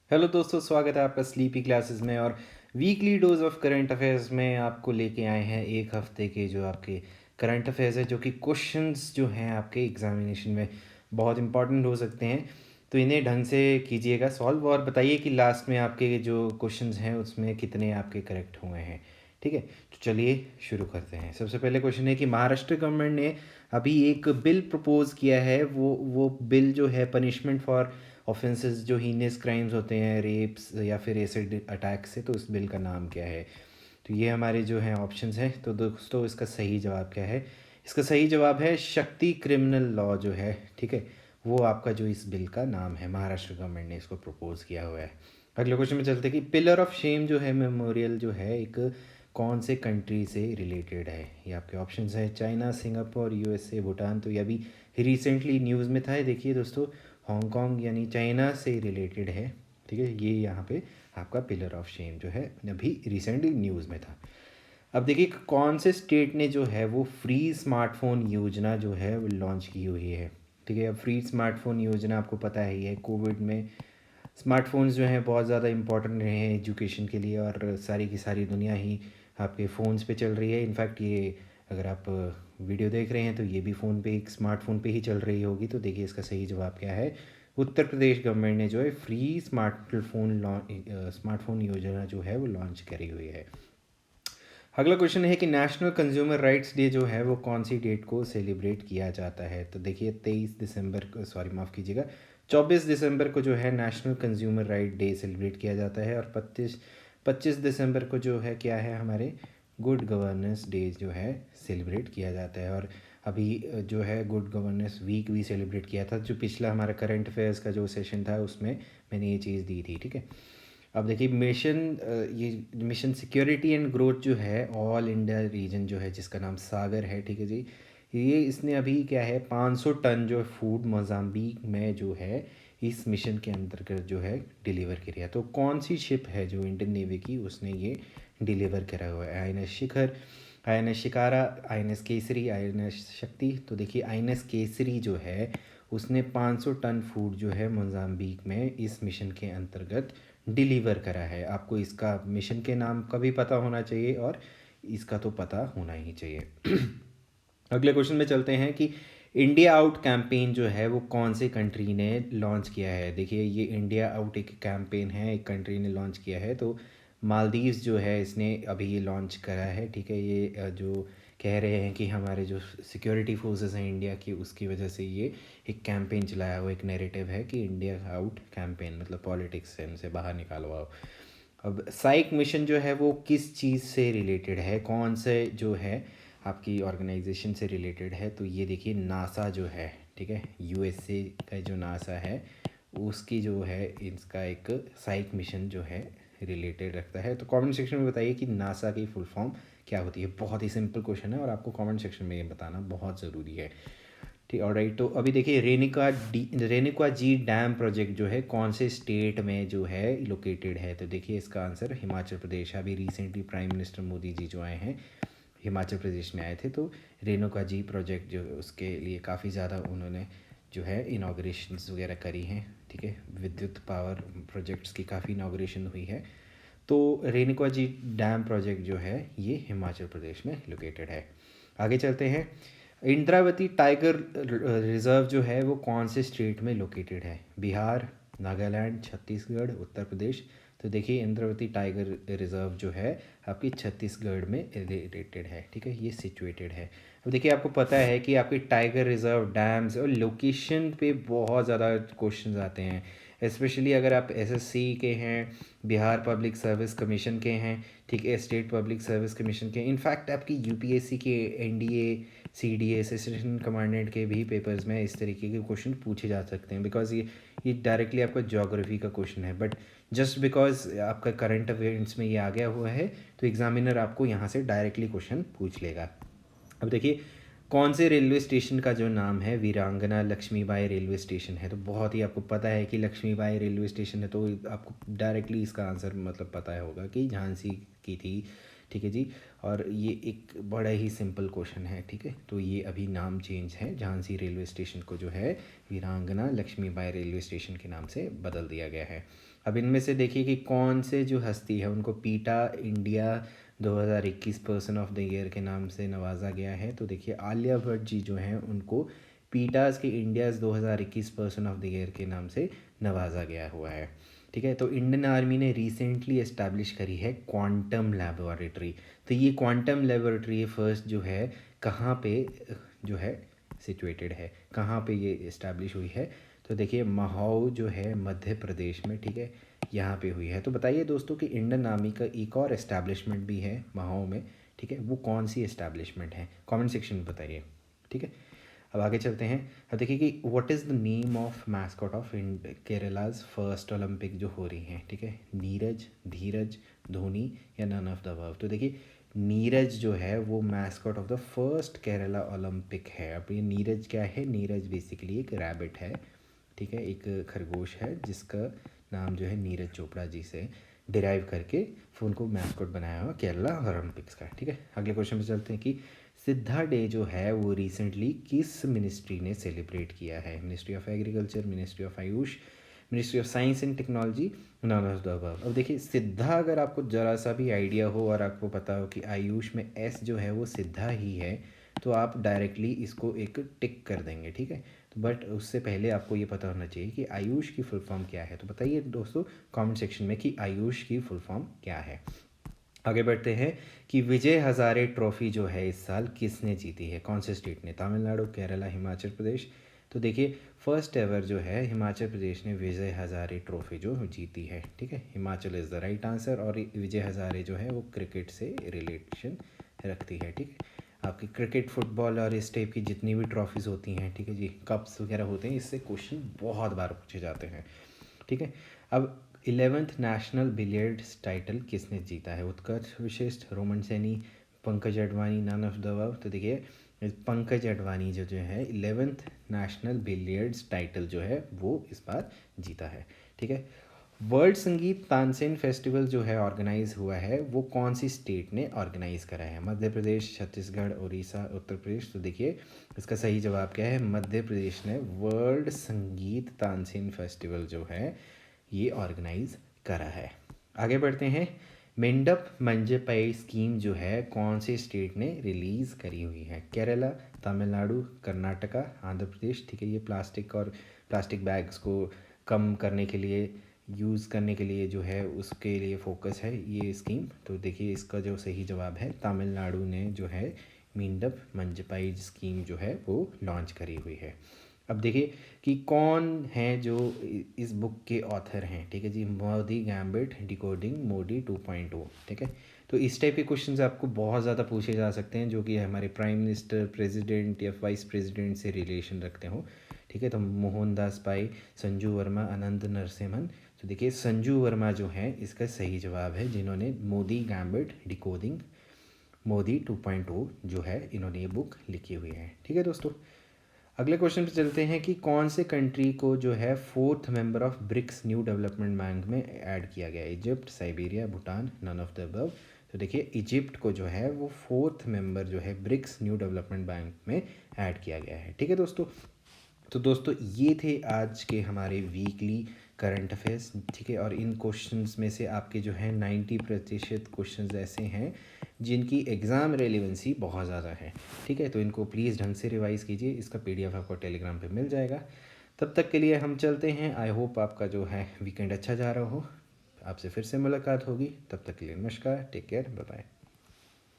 Hello दोस्तों, स्वागत है आपका स्लीपी क्लासेस में। और weekly dose of current affairs में आपको लेके आए हैं एक हफ्ते के जो आपके करंट अफेयर्स है, जो कि क्वेश्चंस जो हैं आपके एग्जामिनेशन में बहुत इंपॉर्टेंट हो सकते हैं। तो इन्हें ढंग से कीजिएगा सॉल्व और बताइए कि लास्ट में आपके जो क्वेश्चंस हैं उसमें कितने आपके करेक्ट हुए हैं। ठीक है, तो चलिए शुरू करते हैं। सबसे पहले क्वेश्चन है कि महाराष्ट्र गवर्नमेंट ने अभी एक बिल प्रपोज किया है। वो बिल जो है पनिशमेंट फॉर ऑफेंसेस जो हीनियस क्राइम्स होते हैं, रेप्स या फिर एसिड अटैक से, तो उस बिल का नाम क्या है। तो ये हमारे जो हैं ऑप्शंस हैं। तो दोस्तों, इसका सही जवाब क्या है? इसका सही जवाब है शक्ति क्रिमिनल लॉ जो है, ठीक है, वो आपका जो इस बिल का नाम है। महाराष्ट्र गवर्नमेंट ने इसको प्रपोज किया हुआ है। अगले क्वेश्चन में चलते हैं कि पिलर ऑफ शेम जो है मेमोरियल जो है एक कौन से कंट्री से रिलेटेड है। ये आपके ऑप्शंस है चाइना, सिंगापुर, यूएसए, भूटान। तो ये अभी रिसेंटली न्यूज़ में था। ये देखिए दोस्तों, हांगकांग यानी चाइना से रिलेटेड है। ठीक है, ये यहाँ पे आपका पिलर ऑफ शेम जो है अभी रिसेंटली न्यूज़ में था। अब देखिए कौन से स्टेट ने जो है वो फ्री स्मार्टफोन योजना जो है वो लॉन्च की हुई है। ठीक है, अब फ्री स्मार्टफोन योजना आपको पता है, ये कोविड में स्मार्टफोन्स जो हैं बहुत ज़्यादा इंपॉर्टेंट रहे हैं एजुकेशन के लिए, और सारी की सारी दुनिया ही आपके फ़ोन्स पे चल रही है। इनफैक्ट ये अगर आप वीडियो देख रहे हैं तो ये भी फ़ोन पे, एक स्मार्टफोन पे ही चल रही होगी। तो देखिए इसका सही जवाब क्या है। उत्तर प्रदेश गवर्नमेंट ने जो है फ्री स्मार्टफोन योजना जो है वो लॉन्च करी हुई है। अगला क्वेश्चन है कि नेशनल कंज्यूमर राइट्स डे जो है वो कौन सी डेट को सेलिब्रेट किया जाता है। तो देखिए 23 दिसंबर को, सॉरी माफ़ कीजिएगा, 24 दिसंबर को जो है national consumer right day celebrate किया जाता है। और 25 दिसंबर को जो है क्या है, हमारे गुड गवर्नेंस डे जो है सेलिब्रेट किया जाता है। और अभी जो है गुड गवर्नेंस वीक भी सेलिब्रेट किया था। जो पिछला हमारा करंट अफेयर्स का जो सेशन था उसमें मैंने ये चीज़ दी थी। ठीक है, अब देखिए ये मिशन सिक्योरिटी एंड ग्रोथ जो है ऑल इंडिया रीजन जो है, जिसका नाम सागर है, ठीक है जी, ये इसने अभी क्या है 500 टन जो फूड मोजाम्बिक में जो है इस मिशन के अंतर्गत जो है डिलीवर किया। तो कौन सी शिप है जो इंडियन नेवी की, उसने ये डिलीवर करा हुआ है? INS शिखर, INS shikara, INS Kesari, INS शक्ति। तो देखिए INS केसरी जो है उसने 500 टन फूड जो है मोजाम्बिक में इस मिशन के अंतर्गत डिलीवर करा है। आपको इसका मिशन के नाम का भी पता होना चाहिए और इसका तो पता होना ही चाहिए। अगले क्वेश्चन में चलते हैं कि इंडिया आउट कैंपेन जो है वो कौन से कंट्री ने लॉन्च किया है। देखिए ये इंडिया आउट एक कैंपेन है, एक कंट्री ने लॉन्च किया है। तो मालदीव्स जो है इसने अभी ये लॉन्च करा है। ठीक है, ये जो कह रहे हैं कि हमारे जो सिक्योरिटी फोर्सेस हैं इंडिया की, उसकी वजह से ये एक कैंपेन चलाया हुआ, एक नैरेटिव है कि इंडिया आउट कैंपेन, मतलब पॉलिटिक्स से इनसे बाहर निकालवाओ। अब साइक मिशन जो है वो किस चीज़ से रिलेटेड है, कौन से जो है आपकी ऑर्गेनाइजेशन से रिलेटेड है? तो ये देखिए नासा जो है, ठीक है, यूएसए का जो नासा है उसकी जो है इसका एक साइक मिशन जो है रिलेटेड रखता है। तो कमेंट सेक्शन में बताइए कि नासा की फुल फॉर्म क्या होती है। बहुत ही सिंपल क्वेश्चन है और आपको कमेंट सेक्शन में ये बताना बहुत ज़रूरी है। ठीक, और राइट। तो अभी देखिए रेणुका जी डैम प्रोजेक्ट जो है कौन से स्टेट में जो है लोकेटेड है। तो देखिए इसका आंसर हिमाचल प्रदेश। अभी recently prime minister Modi ji जो आए हैं हिमाचल प्रदेश में आए थे, तो रेणुका जी प्रोजेक्ट जो उसके लिए काफ़ी ज़्यादा उन्होंने जो है इनाग्रेशंस वगैरह करी हैं। ठीक है, विद्युत पावर प्रोजेक्ट्स की काफ़ी इनाग्रेशन हुई है। तो रेणुका जी डैम प्रोजेक्ट जो है ये हिमाचल प्रदेश में लोकेटेड है। आगे चलते हैं। इंद्रावती टाइगर रिजर्व जो है वो कौन से स्टेट में लोकेटेड है? बिहार, नागालैंड, छत्तीसगढ़, उत्तर प्रदेश। तो देखिए इंद्रावती टाइगर रिजर्व जो है आपकी छत्तीसगढ़ में रिलेटेड है। ठीक है, ये सिचुएटेड है। अब देखिए आपको पता है कि आपकी टाइगर रिजर्व, डैम्स और लोकेशन पे बहुत ज़्यादा क्वेश्चंस आते हैं, स्पेशली अगर आप SSC के हैं, बिहार पब्लिक सर्विस कमीशन के हैं, ठीक है, स्टेट पब्लिक सर्विस कमीशन के। इनफैक्ट आपकी UPSC के NDA CDA असिस्टेंट कमांडेंट के भी पेपर्स में इस तरीके के क्वेश्चन पूछे जा सकते हैं, बिकॉज ये डायरेक्टली आपका ज्योग्राफी का क्वेश्चन है। बट जस्ट बिकॉज आपका करंट अफेयर्स में ये आ गया हुआ है तो एग्जामिनर आपको यहाँ से डायरेक्टली क्वेश्चन पूछ लेगा। अब देखिए कौन से रेलवे स्टेशन का जो नाम है वीरांगना लक्ष्मीबाई रेलवे स्टेशन है। तो बहुत ही आपको पता है कि लक्ष्मीबाई रेलवे स्टेशन है, तो आपको डायरेक्टली इसका आंसर मतलब पता होगा कि झांसी की थी ठीक है जी। और ये एक बड़ा ही सिंपल क्वेश्चन है, ठीक है। तो ये अभी नाम चेंज है, झांसी रेलवे स्टेशन को जो है वीरांगना लक्ष्मीबाई रेलवे स्टेशन के नाम से बदल दिया गया है। अब इनमें से देखिए कि कौन से जो हस्ती है उनको पीटा India 2021 person of the year के नाम से नवाजा गया है। तो देखिए आलिया भट्ट जी जो हैं उनको पीटास के India's 2021 person of the year के नाम से नवाजा गया हुआ है, ठीक है। तो इंडियन आर्मी ने रिसेंटली एस्टैब्लिश करी है क्वांटम लेबोरेटरी। तो ये क्वांटम लेबोरेटरी फर्स्ट जो है कहाँ पे जो है सिचुएटेड है, कहाँ पे ये इस्टेब्लिश हुई है? तो देखिए महू जो है मध्य प्रदेश में, ठीक है, यहाँ पे हुई है। तो बताइए दोस्तों कि इंडियन आर्मी का एक और इस्टेब्लिशमेंट भी है महू में, ठीक है, वो कौन सी इस्टेब्लिशमेंट है? कमेंट सेक्शन में बताइए, ठीक है। अब आगे चलते हैं। अब देखिए कि what is the name of mascot of Kerala's first Olympic जो हो रही हैं, ठीक है। नीरज, धीरज, धोनी या नन ऑफ द अबव? तो देखिए नीरज जो है वो mascot of the first Kerala Olympic है। अब ये नीरज क्या है? नीरज बेसिकली एक रैबिट है, ठीक है, एक खरगोश है जिसका नाम जो है नीरज चोपड़ा जी से डिराइव करके फिर उनको मैस्कॉट बनाया हुआ केरला ओलंपिक्स का, ठीक है। अगले क्वेश्चन पे चलते हैं कि सिद्धा डे जो है वो रिसेंटली किस मिनिस्ट्री ने सेलिब्रेट किया है? Ministry of agriculture, ministry of Ayush, ministry of science and technology, none of the above? अब देखिए सिद्धा, अगर आपको ज़रा सा भी आइडिया हो और आपको पता हो कि आयुष में एस जो है वो सिद्धा ही है, तो आप डायरेक्टली इसको एक टिक कर देंगे, ठीक है। तो बट उससे पहले आपको ये पता होना चाहिए कि आयुष की फुल फॉर्म क्या है। तो बताइए दोस्तों कमेंट सेक्शन में कि आयुष की फुल फॉर्म क्या है। आगे बढ़ते हैं कि विजय हजारे ट्रॉफी जो है इस साल किसने जीती है? कौन से स्टेट ने? तमिलनाडु, केरला, हिमाचल प्रदेश? तो देखिए फर्स्ट एवर जो है हिमाचल प्रदेश ने विजय हजारे ट्रॉफी जो जीती है, ठीक है। Himachal is the right answer. और विजय हजारे जो है वो क्रिकेट से रिलेशन रखती है, ठीक है। आपकी क्रिकेट, फुटबॉल और इस टाइप की जितनी भी ट्रॉफीज़ होती हैं, ठीक है जी, कप्स वगैरह होते हैं, इससे क्वेश्चन बहुत बार पूछे जाते हैं, ठीक है। अब 11th नेशनल बिलियर्ड्स टाइटल किसने जीता है? Utkarsh Vishisht, Roman Saini, Pankaj Advani, none of the above? तो देखिए पंकज अडवाणी जो है 11th नेशनल बिलियर्ड्स टाइटल जो है वो इस बार जीता है, ठीक है। वर्ल्ड संगीत तानसेन फेस्टिवल जो है ऑर्गेनाइज हुआ है वो कौन सी स्टेट ने ऑर्गेनाइज करा है? मध्य प्रदेश, छत्तीसगढ़, उड़ीसा, उत्तर प्रदेश? तो देखिए इसका सही जवाब क्या है? मध्य प्रदेश ने वर्ल्ड संगीत तानसेन फेस्टिवल जो है ये ऑर्गेनाइज करा है। आगे बढ़ते हैं। मेंडप मंजपई स्कीम जो है कौन से स्टेट ने रिलीज़ करी हुई है? केरला, तमिलनाडु, कर्नाटका, आंध्र प्रदेश? ठीक है, ये प्लास्टिक और प्लास्टिक बैग्स को कम करने के लिए, यूज़ करने के लिए जो है उसके लिए फोकस है ये स्कीम। तो देखिए इसका जो सही जवाब है तमिलनाडु ने जो है मेंडप मंजपई स्कीम जो है वो लॉन्च करी हुई है। अब देखिए कि कौन है जो इस बुक के ऑथर हैं, ठीक है जी। मोदी गैम्बिट डिकोडिंग मोदी 2.0, ठीक है। तो इस टाइप के क्वेश्चंस आपको बहुत ज़्यादा पूछे जा सकते हैं जो कि हमारे प्राइम मिनिस्टर, प्रेसिडेंट या वाइस प्रेसिडेंट से रिलेशन रखते हो, ठीक है। तो मोहनदास पाई, संजू वर्मा, आनंद नरसिम्हन? तो देखिए संजू वर्मा जो है इसका सही जवाब है, जिन्होंने मोदी गैम्बिट डिकोडिंग मोदी 2.0 जो है इन्होंने ये बुक लिखी हुई है, ठीक है दोस्तों। अगले क्वेश्चन पे चलते हैं कि कौन से कंट्री को जो है 4th member of BRICS new development bank में ऐड किया गया? Egypt, Siberia, Bhutan, none of the above? तो देखिए इजिप्ट को जो है वो 4th मेंबर जो है ब्रिक्स न्यू डेवलपमेंट बैंक में ऐड किया गया है, ठीक है दोस्तों। तो दोस्तों ये थे आज के हमारे वीकली करंट अफेयर्स, ठीक है। और इन क्वेश्चंस में से आपके जो है 90% क्वेश्चंस ऐसे हैं जिनकी एग्ज़ाम रेलिवेंसी बहुत ज़्यादा है, ठीक है। तो इनको प्लीज़ ढंग से रिवाइज़ कीजिए। इसका PDF आपको टेलीग्राम पे मिल जाएगा। तब तक के लिए हम चलते हैं। आई होप आपका जो है वीकेंड अच्छा जा रहा हो। आपसे फिर से मुलाकात होगी, तब तक के लिए नमस्कार, टेक केयर, बाय बाय।